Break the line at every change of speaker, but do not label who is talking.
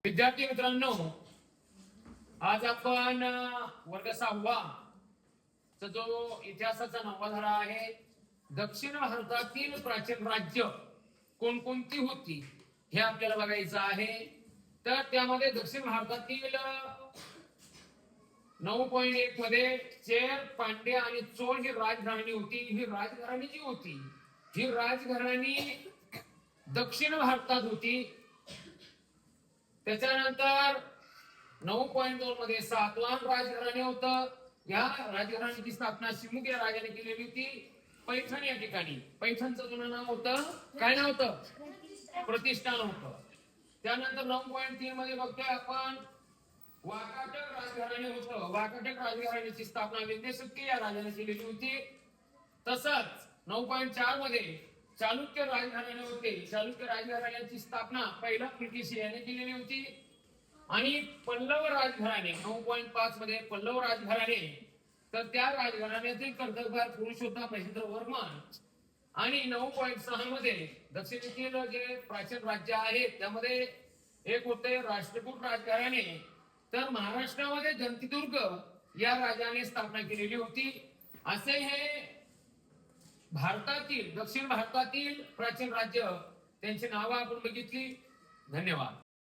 विद्यार्थी मित्रांनो, आज आपण वर्ग 6वा चा जो इतिहासाचा 9वा धडा आहे, दक्षिण भारतातील प्राचीन राज्य कोणकोणती होती हे आपल्याला बघायचं आहे. तर त्यामध्ये दक्षिण भारतातील 9.1 मध्ये चेर, पांड्य आणि चोळ ही राजघराणी होती. ही राजघराणी जी होती, ही राजघराणी दक्षिण भारतात होती. त्याच्यानंतर 9.2 मध्ये सातवाहन राजघराणे होतं. या राजघराण्याची स्थापना शिमुख या राजाने केलेली होती पैठण या ठिकाणी. पैठणचं जुनं नाव होतं, काय नाव होतं? प्रतिष्ठान होतं. त्यानंतर 9.3 मध्ये बघतोय आपण वाकाटक राजघराणे होतं. वाकाटक राजघराण्याची स्थापना विंध्यशक्ती या राजाने केलेली होती. तसंच 9.4 मध्ये चालुक्य राजघराणे होते. चालुक्य राजघराण्याची स्थापना पहिला ब्रिटिश याने केलेली होती. आणि पल्लव राजघराणे 9.5 मध्ये पल्लव राजघराणे, तर त्या राजघराण्यातील कर्तव्यगार पुरुष होता महेंद्र वर्मन. आणि 9.6 मध्ये दक्षिणेतील जे प्राचीन राज्य आहे त्यामध्ये एक होते राष्ट्रकूट राजघराणे. तर महाराष्ट्रामध्ये जंतीदुर्ग या राजाने स्थापना केलेली होती. असे हे भारतातील, दक्षिण भारतातील प्राचीन राज्य, त्यांची नावं आपण बघितली. धन्यवाद.